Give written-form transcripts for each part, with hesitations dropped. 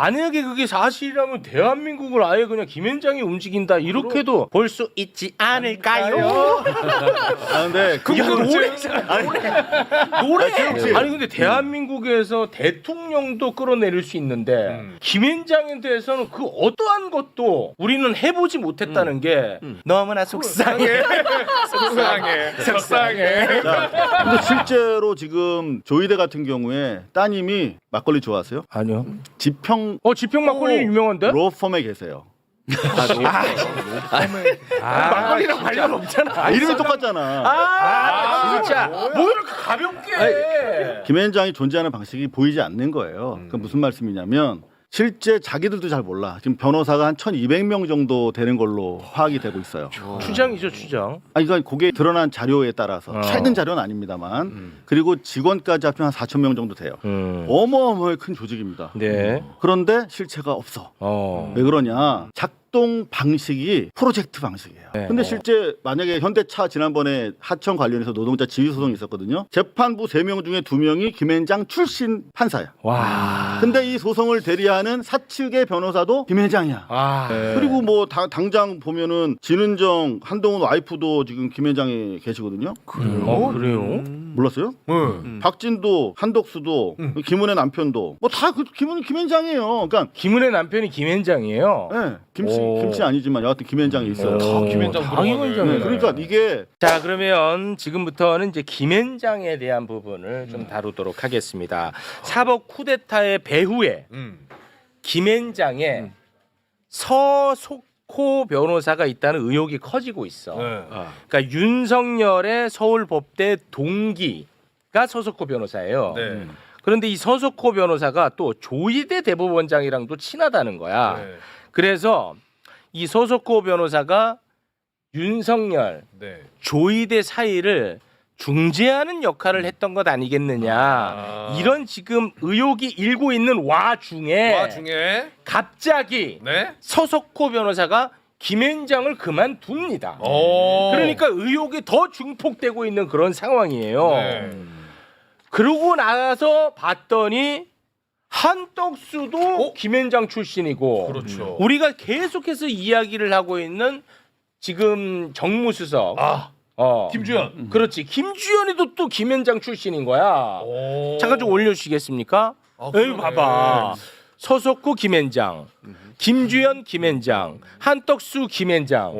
만약에 그게 사실이라면 대한민국을 아예 그냥 김현장이 움직인다 이렇게도 볼 수 있지 않을까요? 아 근데 그게 노래잖아. 노래. 혹시- 아니 근데 대한민국에서 대통령도 끌어내릴 수 있는데 김현장에 대해서는 그 어떠한 것도 우리는 해보지 못했다는 게 너무나 속상해. 속상해. 자, 근데 실제로 지금 조이대 같은 경우에 따님이 막걸리 좋아하세요? 아니요. 지평 지평 막걸리 유명한데? 로펌에 계세요. 막걸리랑 관련 없잖아. 이름이 똑같잖아. 진짜 뭐 이렇게 가볍게 해. 김현장이 존재하는 방식이 보이지 않는 거예요. 그 무슨 말씀이냐면 실제 자기들도 잘 몰라. 지금 변호사가 한 1,200명 정도 되는 걸로 파악이 되고 있어요. 추장이죠, 추장. 아니 그러니까 그게 드러난 자료에 따라서 최근 자료는 아닙니다만 그리고 직원까지 합치면 한 4,000명 정도 돼요. 어마어마하게 큰 조직입니다. 네. 그런데 실체가 없어. 왜 그러냐? 작동 방식이 프로젝트 방식이에요. 네. 근데 실제 만약에 현대차 지난번에 하청 관련해서 노동자 지위 소송이 있었거든요. 재판부 3명 중에 2명이 김현장 출신 판사야. 와. 근데 이 소송을 대리하는 사측의 변호사도 김현장이야. 그리고 뭐 당장 보면은 진은정 한동훈 와이프도 지금 김현장에 계시거든요. 그래요? 몰랐어요? 박진도 한덕수도 김은혜 남편도 뭐 다 그 김현장이에요. 그러니까 김은혜 남편이 김현장이에요. 네, 오. 김씨 아니지만 여하튼 김현장이 있어요. 김현장 다 김현장이네. 그러니까 이게 자, 그러면 지금부터는 이제 김현장에 대한 부분을 좀 다루도록 하겠습니다. 사법 쿠데타의 배후에 김현장의 서석호 변호사가 있다는 의혹이 커지고 있어. 그러니까 윤석열의 서울법대 동기가 서석호 변호사예요. 그런데 이 서석호 변호사가 또 조이대 대법원장이랑도 친하다는 거야. 그래서 이 서석호 변호사가 윤석열, 조이대 사이를 중재하는 역할을 했던 것 아니겠느냐. 이런 지금 의혹이 일고 있는 와중에 갑자기 서석호 변호사가 김현장을 그만둡니다. 그러니까 의혹이 더 증폭되고 있는 그런 상황이에요. 그러고 나서 봤더니 한덕수도 김현장 출신이고 그렇죠. 우리가 계속해서 이야기를 하고 있는 지금 정무수석 김주현. 그렇지. 김주현이도 또 김현장 출신인 거야. 잠깐 좀 올려주시겠습니까? 여기 봐봐. 서석구 김현장, 김주현 김현장, 한덕수 김현장.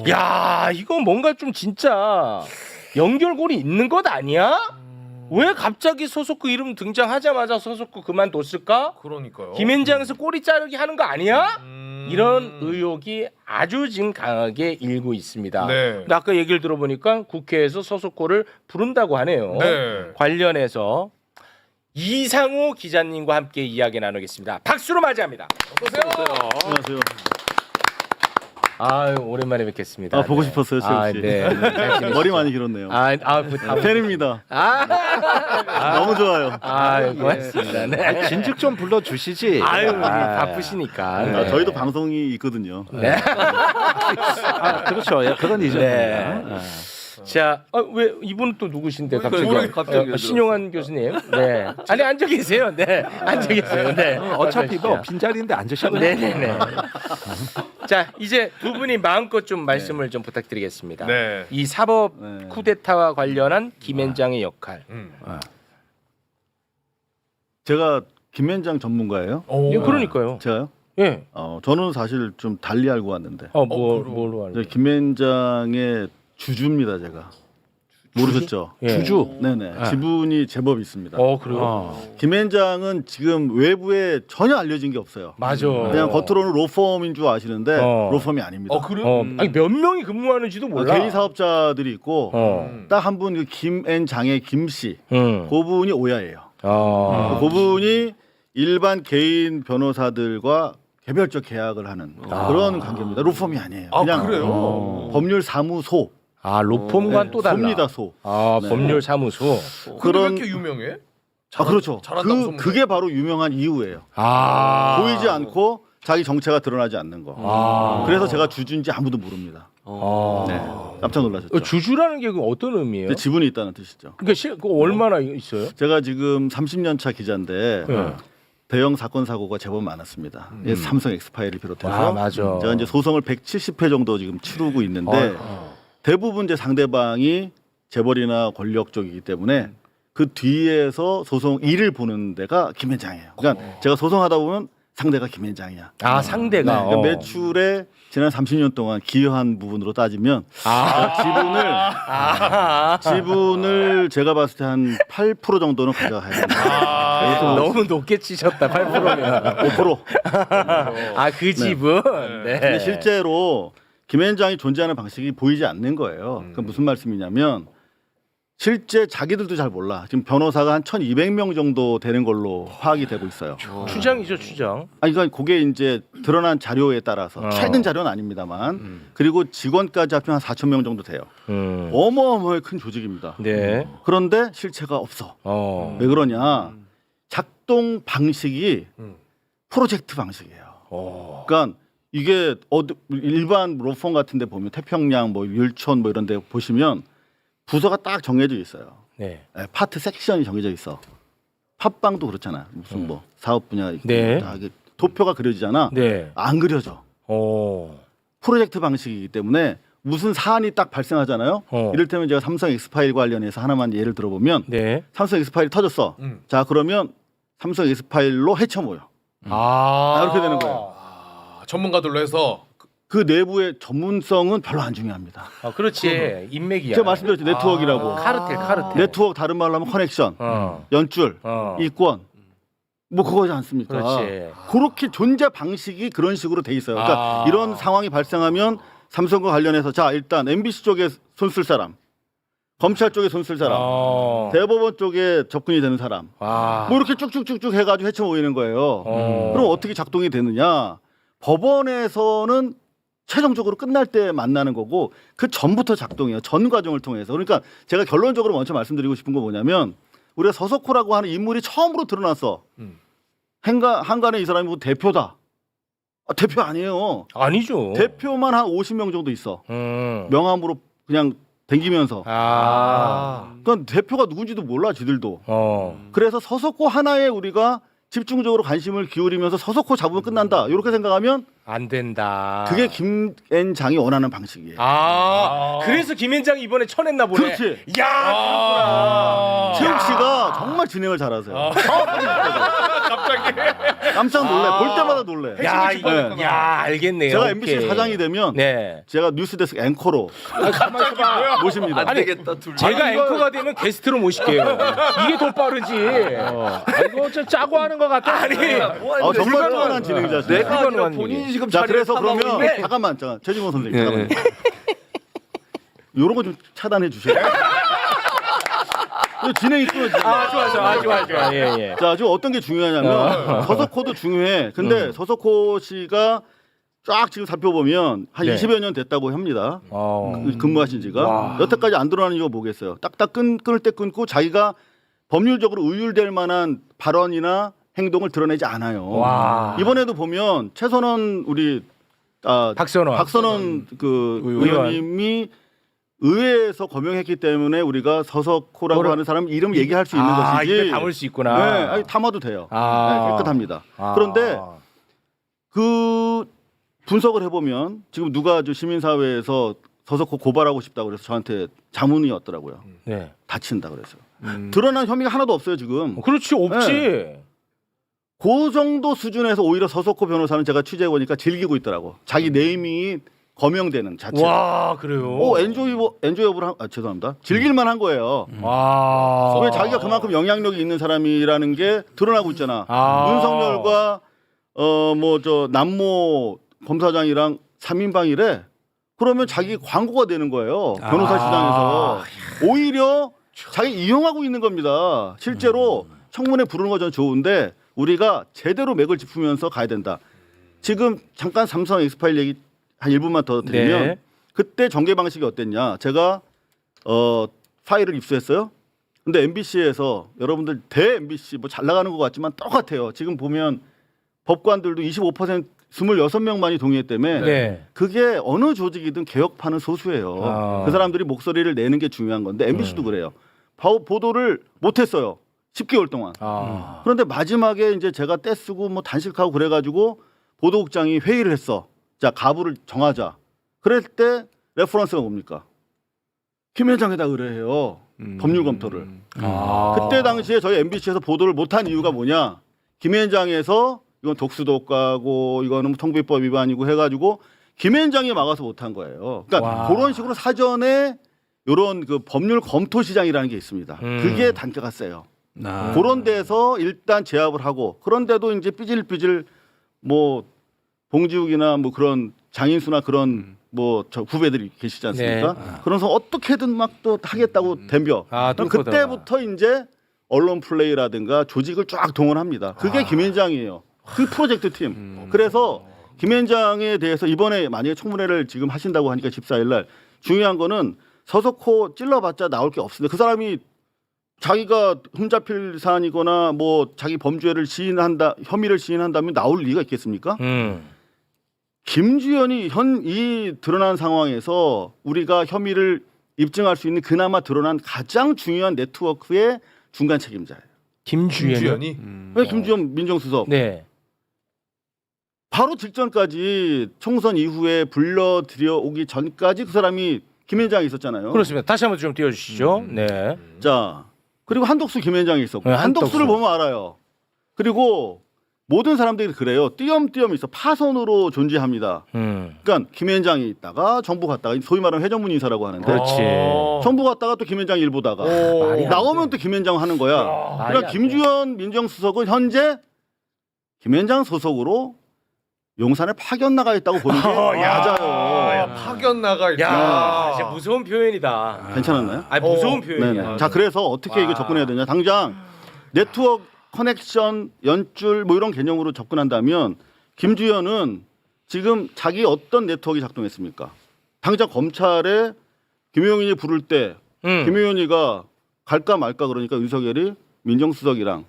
야, 이거 뭔가 좀 진짜 연결고리 있는 것 아니야? 왜 갑자기 서석구 이름 등장하자마자 서석구 그만뒀을까? 그러니까요. 김현장에서 꼬리 자르기 하는 거 아니야? 이런 의혹이 아주 지금 강하게 일고 있습니다. 근데 아까 얘기를 들어보니까 국회에서 서석호를 부른다고 하네요. 관련해서 이상호 기자님과 함께 이야기 나누겠습니다. 박수로 맞이합니다. 안녕하세요. 아유, 오랜만에 뵙겠습니다. 보고 싶었어요, 최욱 씨. 네. 머리 많이 길었네요. 팬입니다. 너무 좋아요. 고맙습니다. 네. 진즉 좀 불러주시지. 바쁘시니까. 저희도 방송이 있거든요. 그렇죠. 그건 이제. 네. 자, 왜 이분은 또 누구신데 갑자기? 신용환 교수님. 네. 아니 앉아 계세요. 네. 앉아 계세요. 네. 어차피 뭐 빈자리인데 앉으셔도. 네네네. 자, 이제 두 분이 마음껏 좀 말씀을 좀 부탁드리겠습니다. 이 사법 쿠데타와 관련한 김현장의 역할. 제가 김현장 전문가예요. 그러니까요. 제가요? 예. 저는 사실 좀 달리 알고 왔는데. 뭘로 알고? 김현장의 주주입니다, 제가. 모르셨죠? 예. 주주. 네네. 지분이 제법 있습니다. 그래요? 김현장은 지금 외부에 전혀 알려진 게 없어요. 맞아. 그냥 겉으로는 로펌인 줄 아시는데 로펌이 아닙니다. 그래요? 아니 몇 명이 근무하는지도 몰라. 개인 사업자들이 있고 딱 한 분 김앤장의 김씨 그분이 오야예요. 그분이 일반 개인 변호사들과 개별적 계약을 하는 그런 관계입니다. 로펌이 아니에요. 그냥 그래요? 법률 사무소. 로펌과는 또 달라. 소입니다, 소. 법률 사무소. 근데 왜 이렇게 유명해? 그렇죠. 잘한다고 소문나. 그게 바로 유명한 이유예요. 보이지 않고 자기 정체가 드러나지 않는 거. 그래서 제가 주주인지 아무도 모릅니다. 네. 깜짝 놀라셨죠. 주주라는 게 어떤 의미예요? 지분이 있다는 뜻이죠. 그러니까 얼마나 있어요? 제가 지금 30년 차 기자인데 대형 사건 사고가 제법 많았습니다. 예, 삼성 엑스파일을 비롯해서 아, 맞아. 제가 이제 소송을 170회 정도 지금 치르고 있는데 대부분 이제 상대방이 재벌이나 권력 쪽이기 때문에 그 뒤에서 소송 일을 보는 데가 김현장이에요. 그러니까 제가 소송하다 보면 상대가 김현장이야. 아, 상대가. 그러니까 매출에 지난 30년 동안 기여한 부분으로 따지면 지분을 제가 봤을 때 한 8% 정도는 가져가야 됩니다. 너무 높게 치셨다. 8%면. 5%. 아, 그 집은. 네. 근데 실제로 김현장이 존재하는 방식이 보이지 않는 거예요. 그 무슨 말씀이냐면 실제 자기들도 잘 몰라. 지금 변호사가 한 1,200명 정도 되는 걸로 파악이 되고 있어요. 추장이죠, 추장. 아니, 그러니까 그게 이제 드러난 자료에 따라서 최근 자료는 아닙니다만 그리고 직원까지 합치면 한 4,000명 정도 돼요. 어마어마하게 큰 조직입니다. 네. 그런데 실체가 없어. 왜 그러냐? 작동 방식이 프로젝트 방식이에요. 그러니까 이게 일반 로펌 같은 데 보면 태평양 뭐 율촌 뭐 이런 데 보시면 부서가 딱 정해져 있어요. 네. 파트 섹션이 정해져 있어. 팟빵도 그렇잖아. 무슨 뭐 사업 분야 네. 다 이게 도표가 그려지잖아. 네. 안 그려져. 프로젝트 방식이기 때문에 무슨 사안이 딱 발생하잖아요. 이를테면 제가 삼성 엑스파일 관련해서 하나만 예를 들어보면 네. 삼성 엑스파일이 터졌어. 자, 그러면 삼성 엑스파일로 헤쳐 모여. 이렇게 되는 거예요. 전문가들로 해서 그 내부의 전문성은 별로 안 중요합니다. 아, 그렇지. 인맥이야. 제가 말씀드렸죠. 네트워크라고. 카르텔. 네트워크 다른 말로 하면 커넥션, 연줄, 이권. 뭐 그거지 않습니까? 그렇지. 그렇게 존재 방식이 그런 식으로 돼 있어요. 그러니까 이런 상황이 발생하면 삼성과 관련해서 자, 일단 MBC 쪽에 손쓸 사람, 검찰 쪽에 손쓸 사람, 대법원 쪽에 접근이 되는 사람, 뭐 이렇게 쭉쭉쭉쭉 해가지고 헤쳐 모이는 거예요. 그럼 어떻게 작동이 되느냐? 법원에서는 최종적으로 끝날 때 만나는 거고 그 전부터 작동해요. 전 과정을 통해서. 그러니까 제가 결론적으로 먼저 말씀드리고 싶은 건 뭐냐면 우리가 서석호라고 하는 인물이 처음으로 드러났어. 한간에 이 사람이 뭐 대표다. 대표 아니에요. 아니죠. 대표만 한 50명 정도 있어. 명함으로 그냥 댕기면서. 그러니까 대표가 누군지도 몰라 지들도. 그래서 서석호 하나에 우리가 집중적으로 관심을 기울이면서 서석호 잡으면 끝난다. 이렇게 생각하면 안 된다. 그게 김앤장이 원하는 방식이에요. 그래서 김현장이 이번에 쳐냈나 보네. 그렇지. 야, 최욱 씨가 정말 진행을 잘하세요. 갑자기 깜짝 놀래. 볼 때마다 놀래. 야, 알겠네요. 제가 오케이. MBC 사장이 되면 네. 제가 뉴스데스크 앵커로 모십니다. 아니, 제가 앵커가 되면 게스트로 모실게요. 이게 더 빠르지. 이거 저 짜고 하는 것 같아. 아니, 정말 뛰어난 진행자시네요. 내가 아니라 본인이 지금 자, 그래서 탐하고 그러면 있네. 잠깐만, 최진원 선생님, 잠깐만. 이런 거 좀 차단해 주세요. 진행이 끊어지죠. 좋아. 예. 자, 지금 어떤 게 중요하냐면 서석호도 중요해. 근데 서석호 씨가 쫙 지금 살펴보면 한 네. 20여 년 됐다고 합니다. 근무하신 지가. 여태까지 안 드러나는 이유가 뭐겠어요? 딱딱 끊을 때 끊고 자기가 법률적으로 의율될 만한 발언이나 행동을 드러내지 않아요. 이번에도 보면 최선원 우리 박선원 그 의원님이 의회에서 거명했기 때문에 우리가 서석호라고 하는 사람 이름 얘기할 수 있는 것이지. 입에 담을 수 있구나. 네, 아니, 담아도 돼요. 네, 깨끗합니다. 그런데 그 분석을 해보면 지금 누가 시민사회에서 서석호 고발하고 싶다고 그래서 저한테 자문이 왔더라고요. 네. 다친다 그랬어요. 드러난 혐의가 하나도 없어요 지금. 그렇지, 없지. 네. 그 정도 수준에서 오히려 서석호 변호사는 제가 취재해 보니까 즐기고 있더라고. 자기 네이밍이 거명되는 자체. 와, 그래요. 엔조이업을 죄송합니다. 즐길만 한 거예요. 와. 왜 자기가 그만큼 영향력이 있는 사람이라는 게 드러나고 있잖아. 윤석열과 남모 검사장이랑 3인방이래. 그러면 자기 광고가 되는 거예요. 변호사 시장에서. 오히려 자기 이용하고 있는 겁니다. 실제로 청문회 부르는 거 전 좋은데 우리가 제대로 맥을 짚으면서 가야 된다. 지금 잠깐 삼성 엑스파일 얘기 한 1분만 더 드리면 네. 그때 전개 방식이 어땠냐. 제가 파일을 입수했어요. 근데 MBC에서 여러분들 대 MBC 뭐 잘 나가는 것 같지만 똑같아요. 지금 보면 법관들도 25% 26명만이 동의했다며 네. 그게 어느 조직이든 개혁파는 소수예요. 그 사람들이 목소리를 내는 게 중요한 건데 MBC도 그래요. 보도를 못했어요. 10개월 동안. 아. 그런데 마지막에 이제 제가 떼쓰고 뭐 단식하고 그래가지고 보도국장이 회의를 했어. 자, 가부를 정하자. 그럴 때 레퍼런스가 뭡니까? 김 회장에다 의뢰해요. 법률 검토를. 아. 그때 당시에 저희 MBC에서 보도를 못한 이유가 뭐냐? 김 회장에서 이건 독수독가고 이거는 통비법 위반이고 해가지고 김 회장이 막아서 못한 거예요. 그러니까 와. 그런 식으로 사전에 이런 그 법률 검토 시장이라는 게 있습니다. 그게 단가가 세요. 그런 데서 일단 제압을 하고 그런데도 이제 삐질삐질 뭐 봉지욱이나 뭐 그런 장인수나 그런 뭐 저 후배들이 계시지 않습니까? 네. 그래서 어떻게든 막 또 하겠다고 덤벼. 아, 그럼 뚫고 그때부터 이제 언론 플레이라든가 조직을 쫙 동원합니다. 그게 김현장이에요. 그 프로젝트 팀. 그래서 김현장에 대해서 이번에 만약에 청문회를 지금 하신다고 하니까 14일 날 중요한 거는 서석호 찔러봤자 나올 게 없습니다. 그 사람이 자기가 흠잡힐 사안이거나 뭐 자기 범죄를 시인한다, 혐의를 시인한다면 나올 리가 있겠습니까? 김주현이 이 드러난 상황에서 우리가 혐의를 입증할 수 있는 그나마 드러난 가장 중요한 네트워크의 중간 책임자예요. 김주현이 왜 김주현 민정수석? 네. 바로 직전까지 총선 이후에 불러들여오기 전까지 그 사람이 김현장이 있었잖아요. 그렇습니다. 다시 한번 좀 띄워주시죠. 네. 자, 그리고 한덕수 김현장이 있었고 네, 한덕수를 한덕수. 보면 알아요. 그리고 모든 사람들이 그래요. 띄엄띄엄 있어. 파선으로 존재합니다. 그러니까 김현장이 있다가 정부 갔다가 소위 말하는 회전문 인사라고 하는데 그렇지. 정부 갔다가 또 김현장 일보 다가 말이 안 나오면 또 김현장 하는 거야. 말이 그러니까 안 김주현 민정수석은 현재 김현장 소속으로 용산에 파견 나가 있다고 보는 게 맞아요. 파견 나가 있다. 야, 진짜 무서운 표현이다. 괜찮았나요? 아, 무서운 표현이야. 네네. 자, 그래서 어떻게 이거 접근해야 되냐? 당장 네트워크 커넥션, 연줄 뭐 이런 개념으로 접근한다면 김주현은 지금 자기 어떤 네트워크가 작동했습니까? 당장 검찰에 김용인이 부를 때 김용인이가 갈까 말까 그러니까 윤석열이 민정수석이랑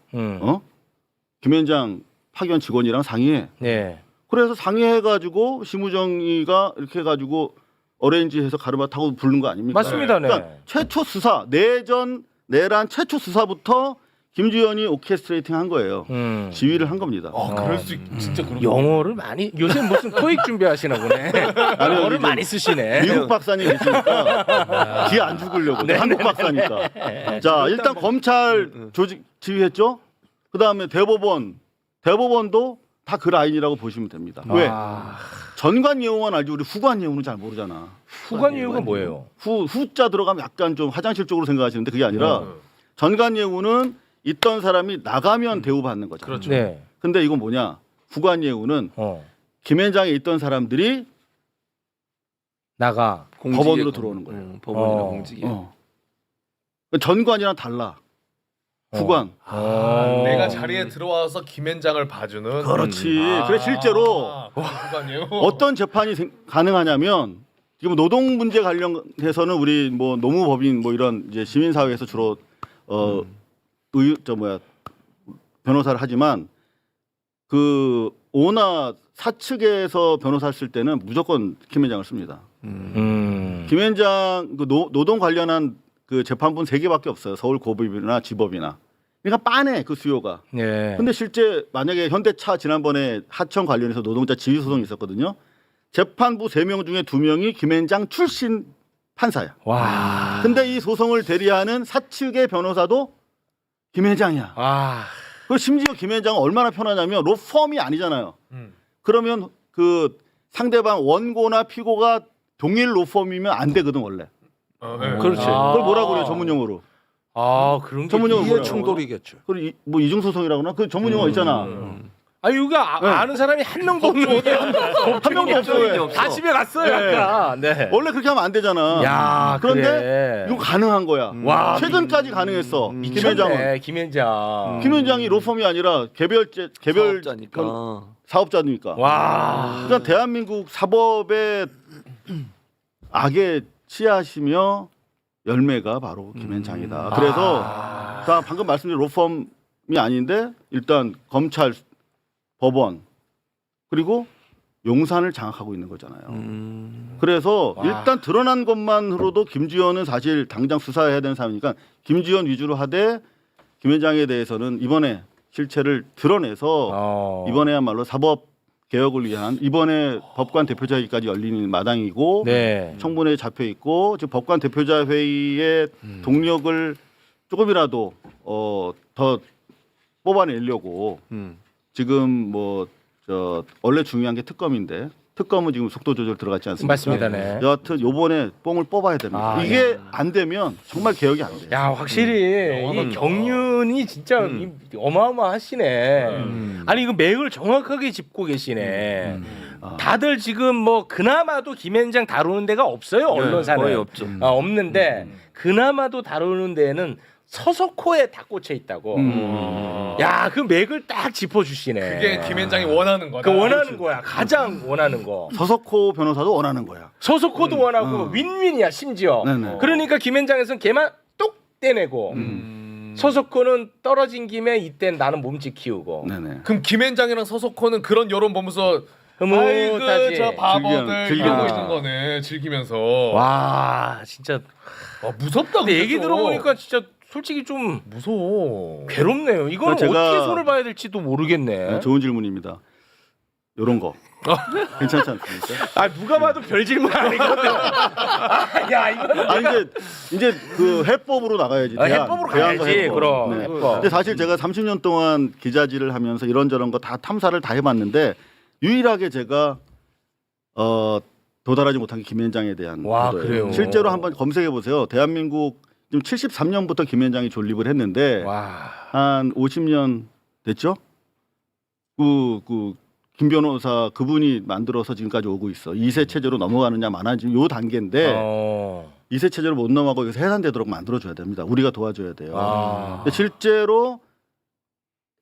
김현장 파견 직원이랑 상의해. 네. 그래서 상의해가지고 심우정이가 이렇게 해가지고 어레인지해서 가르마 타고 부른 거 아닙니까? 맞습니다. 네. 그러니까 최초 수사 내란 최초 수사부터 김주현이 오케스트레이팅 한 거예요. 지휘를 한 겁니다. 그럴 수 진짜 그런 영어를 많이 요새 무슨 토익 준비하시나 보네. 영어를 이제 많이 쓰시네. 미국 박사님 계시니까 뒤에 안 죽으려고 한국 박사니까. 자, 일단 검찰 조직 지휘했죠. 그다음에 대법원도 다 그 라인이라고 보시면 됩니다. 왜? 전관 예우만 알지 우리 후관 예우는 잘 모르잖아. 후관 예우가 뭐예요? 후자 들어가면 약간 좀 화장실 쪽으로 생각하시는데 그게 아니라 전관 예우는 있던 사람이 나가면 대우받는 거잖아. 그렇죠. 네. 근데 이건 뭐냐? 후관 예우는 김현장에 있던 사람들이 나가 법원으로 들어오는 거예요. 법원이나 공직이. 전관이랑 달라. 후관. 내가 자리에 들어와서 김현장을 봐주는. 그렇지. 그래 실제로 후관이요. 어떤 재판이 가능하냐면 지금 노동 문제 관련해서는 우리 뭐 노무법인 뭐 이런 이제 시민사회에서 주로 변호사를 하지만 그 오나 사측에서 변호사 쓸 때는 무조건 김현장을 씁니다. 김현장 그 노동 관련한 그 재판분 3개밖에 없어요. 서울 고법이나 지법이나. 그러니까 빠네 그 수요가. 네. 근데 실제 만약에 현대차 지난번에 하청 관련해서 노동자 지위 소송이 있었거든요. 재판부 3명 중에 2명이 김현장 출신 판사야. 와. 근데 이 소송을 대리하는 사측의 변호사도 김현장이야. 그 심지어 김현장은 얼마나 편하냐면 로펌이 아니잖아요. 그러면 그 상대방 원고나 피고가 동일 로펌이면 안 되거든 원래. 그렇지. 그걸 뭐라고 그래요 전문용어로? 그런 게 전문용어 이해 뭐라고? 충돌이겠죠. 그리고 뭐 이중소송이라고나 그 전문용어 있잖아. 여기 아는 사람이 한 명도 없는데 한 명도 없어요. 다 집에 갔어요. 아까. 네. 원래 그렇게 하면 안 되잖아. 야, 그런데 그래. 이거 가능한 거야. 와, 최근까지 가능했어. 김현장은. 김현장. 김현장이 로펌이 아니라 개별 사업자니까. 사업자니까. 와. 그러니까 대한민국 사법의 악에 취하시며 열매가 바로 김현장이다. 그래서 자, 방금 말씀드린 로펌이 아닌데 일단 검찰, 법원 그리고 용산을 장악하고 있는 거잖아요. 그래서 일단 드러난 것만으로도 김주현은 사실 당장 수사해야 되는 사람이니까 김주현 위주로 하되 김현장에 대해서는 이번에 실체를 드러내서 이번에야말로 사법 개혁을 위한 이번에 법관 대표자 회의까지 열리는 마당이고 네. 청문회에 잡혀 있고 지금 법관 대표자 회의의 동력을 조금이라도 더 뽑아내려고 지금 뭐 원래 중요한 게 특검인데 특검은 지금 속도 조절 들어갔지 않습니까? 맞습니다. 네. 여하튼 요번에 뽕을 뽑아야 됩니다. 아, 이게 안 되면 정말 개혁이 안 돼요. 야 확실히 이 경륜이 진짜 어마어마하시네. 아니 이거 맥을 정확하게 짚고 계시네. 다들 지금 뭐 그나마도 김현장 다루는 데가 없어요 언론사는 거의 없죠. 없는데 그나마도 다루는 데는 서석호에 다 꽂혀 있다고. 야 그 맥을 딱 짚어주시네. 그게 김현장이 원하는 거다. 그 원하는 거야. 가장 원하는 거. 서석호 변호사도 원하는 거야. 서석호도 원하고 윈윈이야 심지어. 네네. 그러니까 김현장에서는 걔만 똑 떼내고 서석호는 떨어진 김에 이땐 나는 몸집 키우고. 네네. 그럼 김현장이랑 서석호는 그런 여론 보면서 흐뭇하지. 아이고 저 바보들 즐기는 이러고 거지. 있는 거네. 즐기면서. 와 진짜. 와, 무섭다. 근데 근데 얘기 좀. 들어보니까 진짜 솔직히 좀 무서워. 괴롭네요. 이건 제가- 어떻게 손을 봐야 될지도 모르겠네. 좋은 질문입니다. 요런 거 괜찮지 않습니까? 아 누가 봐도 별 질문 아니거든. 야 이거는 아니 이제 그 해법으로 나가야지. 해법으로 대안과 가야지. 해법. 그럼. 네. 해법. 근데 사실 제가 30년 동안 기자질을 하면서 이런저런 거 다 탐사를 다 해봤는데 유일하게 제가 도달하지 못한 게 김현장에 대한 와, 보도예요. 그래요? 실제로 한번 검색해 보세요. 대한민국 지금 73년부터 김현장이 존립을 했는데 와. 한 50년 됐죠? 김 변호사 그분이 만들어서 지금까지 오고 있어. 2세 체제로 넘어가느냐 마느냐 지금 요 단계인데 2세 체제로 못 넘어가고 여기서 해산되도록 만들어줘야 됩니다. 우리가 도와줘야 돼요. 근데 실제로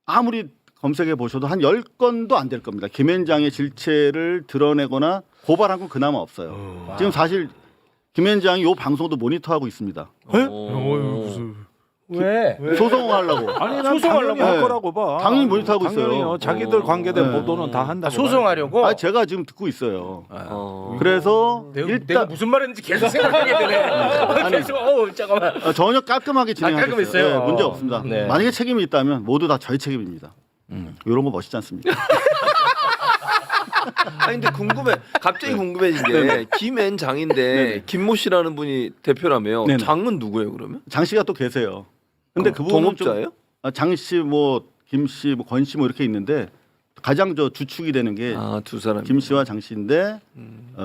아무리 검색해 보셔도 한 10건도 안 될 겁니다. 김현장의 질체를 드러내거나 고발한 건 그나마 없어요. 지금 사실 김현장이 요 방송도 모니터하고 있습니다. 왜? 소송하려고. 아니 난 소송하려고 당연히 할 네. 거라고 봐. 당연히 모니터하고 당연히 있어요. 자기들 관계된 네. 보도는 다 한다. 소송하려고? 아 제가 지금 듣고 있어요. 어. 그래서 내가 일단 무슨 말했는지 계속 생각하게 되네. 계속 잠깐만. 전혀 깔끔하게 진행하셨어요. 깔끔했어요? 네, 문제 없습니다. 네. 만약에 책임이 있다면 모두 다 저희 책임입니다. 이런 거 멋있지 않습니까? 아니 근데 갑자기 궁금해진 게 김앤장인데 김모 씨라는 분이 대표라며. 네네. 장은 누구예요 그러면? 장 씨가 또 계세요. 근데 그분은 동업자예요? 장 씨, 뭐 김 씨, 뭐 권 씨 뭐 이렇게 있는데 가장 주축이 되는 게 아2 사람. 김 씨와 장 씨인데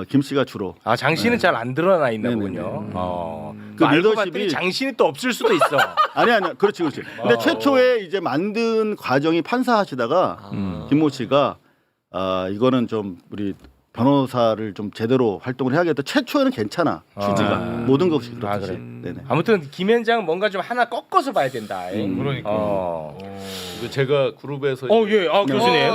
김 씨가 주로. 아 장씨는 잘 안 드러나 있나 네네네. 보군요. 그 알고 리더십이- 봤더니 장씨는 또 없을 수도 있어. 아니 그렇지. 근데 최초에 이제 만든 과정이 판사하시다가 김모 씨가 이거는 좀 우리 변호사를 좀 제대로 활동을 해야겠다. 최초에는 괜찮아. 취지가 모든 것이 그렇듯이. 그래. 네네. 아무튼 김현장 뭔가 좀 하나 꺾어서 봐야 된다. 그러니까. 이거 제가 그룹에서 예. 교수님.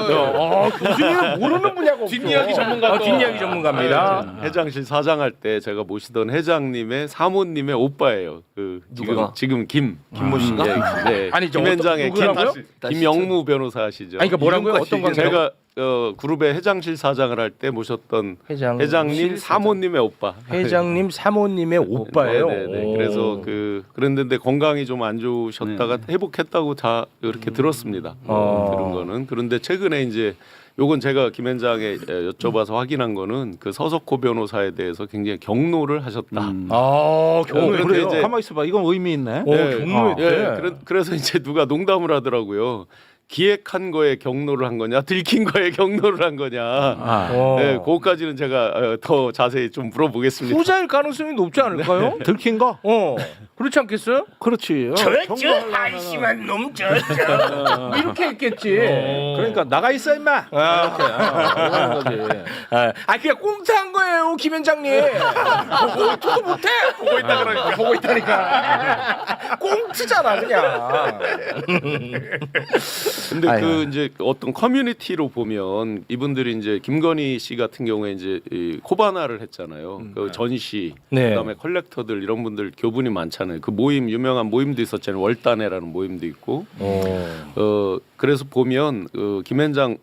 교수님은 모르는 분야가 없어. 뒷이야기 전문가. 뒷이야기 전문가입니다. 회장실 사장할 때 제가 모시던 회장님의 사모님의 오빠예요. 그 누구가? 지금 김모 씨가? 네. 아니, 저 김현장의 어떤- 누구라고요? 김영무 변호사시죠. 아니, 그러니까 뭐라고요? 어떤 관계? 제가 그룹의 회장실 사장을 할 때 모셨던 회장실 회장님 사모님의 오빠. 회장님 사모님의 오빠예요. 네네. 오. 그래서 그랬는데 건강이 좀 안 좋으셨다가 회복했다고 다 이렇게 들었습니다. 들은 거는. 그런데 최근에 이제 요건 제가 김현장에 여쭤봐서 확인한 거는 그 서석호 변호사에 대해서 굉장히 경로를 하셨다. 경로에 그래요? 대해. 가만 있어봐. 이건 의미 있네. 경로에 예, 대해. 그래서 이제 누가 농담을 하더라고요. 기획한 거에 경로를 한 거냐, 들킨 거에 경로를 한 거냐. 네, 그거까지는 제가 더 자세히 좀 물어보겠습니다. 후자일 가능성이 높지 않을까요? 들킨 거? 그렇지 않겠어요? 그렇지. 한심한 놈 이렇게 했겠지. 그러니까 나가 있어 임마. 그냥 꽁트한 거예요, 김현장님. 보고도 못해. 보고 있다 그러니까. 보고 있다니까. 꽁트잖아, 그냥. 근데 아이고. 그 이제 어떤 커뮤니티로 보면 이분들이 이제 김건희 씨 같은 경우에 이제 이 코바나를 했잖아요. 그 전시, 네. 그다음에 컬렉터들 이런 분들 교분이 많잖아요. 그 모임 유명한 모임도 있었잖아요. 월단회라는 모임도 있고. 그래서 보면 김현장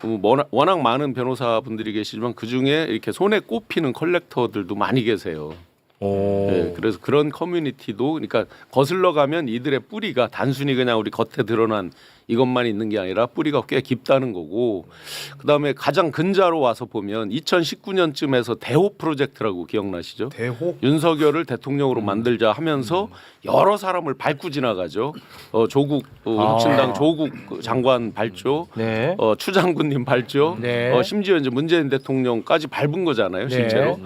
워낙 많은 변호사 분들이 계시지만 그 중에 이렇게 손에 꼽히는 컬렉터들도 많이 계세요. 네, 그래서 그런 커뮤니티도 그러니까 거슬러 가면 이들의 뿌리가 단순히 그냥 우리 겉에 드러난 이것만 있는 게 아니라 뿌리가 꽤 깊다는 거고 그다음에 가장 근자로 와서 보면 2019년쯤에서 대호 프로젝트라고 기억나시죠? 대호? 윤석열을 대통령으로 만들자 하면서 여러 사람을 밟고 지나가죠. 조국 혁신당 조국 장관 밟죠. 네. 추 장군님 밟죠. 네. 심지어 이제 문재인 대통령까지 밟은 거잖아요, 실제로.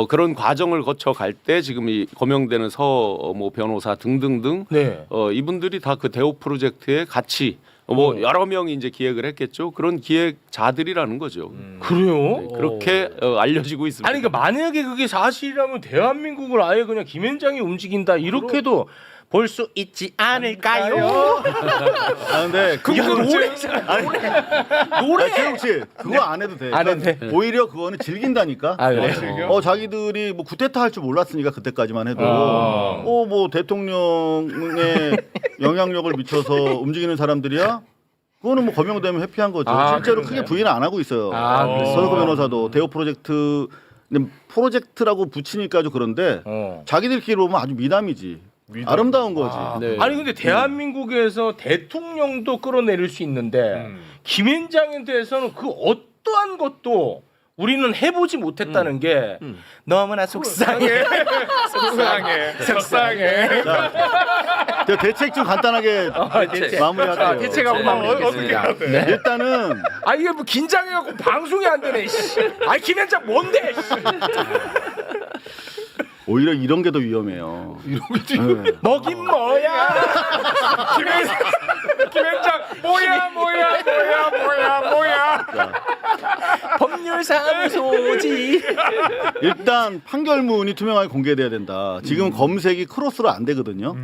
그런 과정을 거쳐 갈 때 지금 이 거명되는 뭐 변호사 등등등 네. 이분들이 다 그 대호 프로젝트에 같이 뭐 여러 명이 이제 기획을 했겠죠. 그런 기획자들이라는 거죠. 그래요? 네, 그렇게 알려지고 있습니다. 아니 그러니까 만약에 그게 사실이라면 대한민국을 아예 그냥 김현장이 움직인다 이렇게도 볼 수 있지 않을까요? 아 근데 노래. 최욱 씨 그거 안 해도 돼. 안 해도 돼. 오히려 그거는 즐긴다니까. 아, 그래요? 자기들이 뭐 구테타 할 줄 몰랐으니까 그때까지만 해도 아. 뭐 대통령의 영향력을 미쳐서 움직이는 사람들이야. 그거는 뭐 거명되면 회피한 거죠. 아, 실제로 그러네요. 크게 부인 안 하고 있어요. 아, 그랬어요? 서석호 변호사도 대호 프로젝트라고 붙이니까 좀 그런데 자기들끼리 보면 아주 미담이지. 아름다운 거지. 네. 아니 근데 대한민국에서 대통령도 끌어내릴 수 있는데 김현장에 대해서는 그 어떠한 것도 우리는 해보지 못했다는 게 너무나 속상해. 속상해. 저 대책 좀 간단하게 마무리할게요. 대책하고 마무리하겠습니다. 네. 일단은 아 이게 뭐 긴장해갖고 방송이 안 되네. 씨. 아 김현장 뭔데? 씨. 오히려 이런 게 더 위험해요. 뭐긴 뭐야? 김현장 뭐야? 법률사무소지. 일단 판결문이 투명하게 공개돼야 된다. 지금 검색이 크로스로 안 되거든요.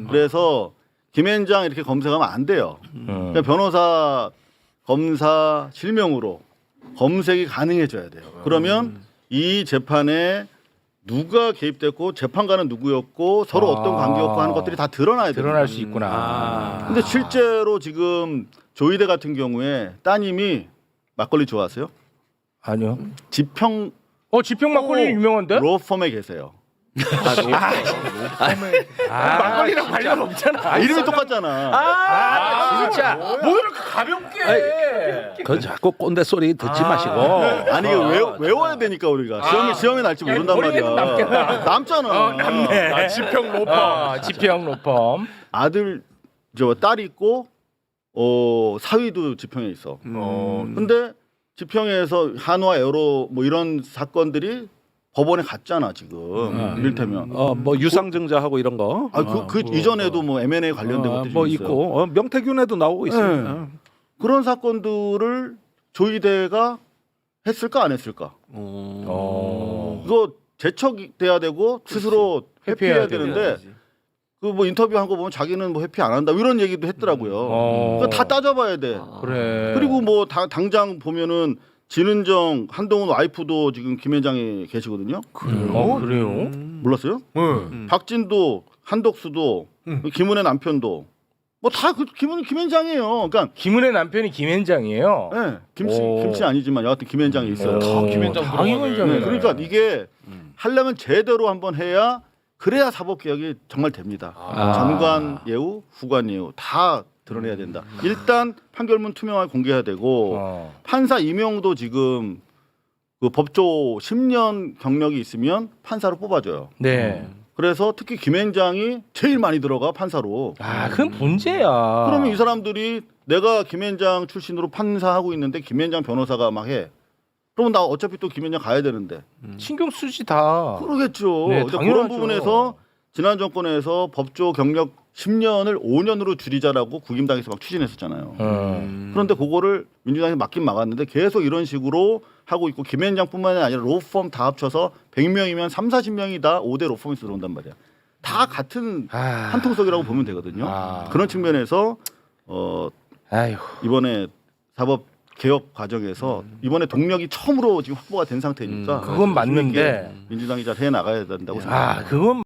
그래서 김현장 이렇게 검색하면 안 돼요. 그러니까 변호사, 검사 실명으로 검색이 가능해져야 돼요. 그러면 이 재판에 누가 개입됐고 재판관은 누구였고 서로 어떤 관계였고 하는 것들이 다 드러나야 돼요. 드러날 수 있구나. 근데 실제로 지금 조이대 같은 경우에 따님이 막걸리 좋아하세요? 아니요. 지평 지평 막걸리 유명한데? 로펌에 계세요. 막걸리랑 관련 없잖아. 이름이 똑같잖아. 진짜 뭐 이렇게 가볍게 해. 그 자꾸 꼰대 소리 듣지 마시고. 아니 이거 외워야 되니까 우리가 시험에 날지 모른단 머리에는 말이야. 남겠다. 남잖아. 남네. 지평 로펌. 지평 로펌. 아들 딸이 있고 사위도 지평에 있어. 근데 지평에서 한화 에어로 뭐 이런 사건들이 법원에 갔잖아 지금. 이를테면 뭐 유상증자하고 이런 거. 그 이전에도 뭐 M&A 관련된 것들이 뭐 있어요. 있고 명태균에도 나오고 있어요. 네. 그런 사건들을 조이대가 했을까 안 했을까? 이거 제척돼야 되고 스스로 회피해야 되는데 그 뭐 인터뷰한 거 보면 자기는 뭐 회피 안 한다 이런 얘기도 했더라고요. 그거 다 따져봐야 돼. 그래. 그리고 뭐 당장 보면은 진은정 한동훈 와이프도 지금 김현장에 계시거든요. 그래요? 몰랐어요? 박진도 한덕수도 김은혜 남편도 뭐 다 김현장이에요. 그러니까 김은혜 남편이 김현장이에요. 네, 김씨 아니지만 여하튼 김현장에 있어요. 다 김현장 다 김현장이네. 그러니까 이게 하려면 제대로 한번 해야 그래야 사법개혁이 정말 됩니다. 전관 예우, 후관 예우 다 드러내야 된다. 일단 판결문 투명하게 공개해야 되고 판사 임용도 지금 그 법조 10년 경력이 있으면 판사로 뽑아줘요. 네. 그래서 특히 김현장이 제일 많이 들어가 판사로. 그건 문제야. 그러면 이 사람들이 내가 김현장 출신으로 판사하고 있는데 김현장 변호사가 막 해. 그러면 나 어차피 또 김현장 가야 되는데. 신경 쓰지 다. 그러겠죠. 네, 그러니까 당연하죠. 그런 부분에서 지난 정권에서 법조 경력 10년을 5년으로 줄이자라고 국임당에서 막 추진했었잖아요. 그런데 그거를 민주당이 막긴 막았는데 계속 이런 식으로 하고 있고 김현장뿐만이 아니라 로펌 다 합쳐서 100명이면 3, 40명이 다 5대 로펌이 들어온단 말이야. 다 같은 한 통속이라고 보면 되거든요. 그런 측면에서 아휴. 이번에 사법 개혁 과정에서 이번에 동력이 처음으로 지금 확보가 된 상태니까 그건 맞는데 민주당이 잘 해 나가야 된다고 생각합니다. 그건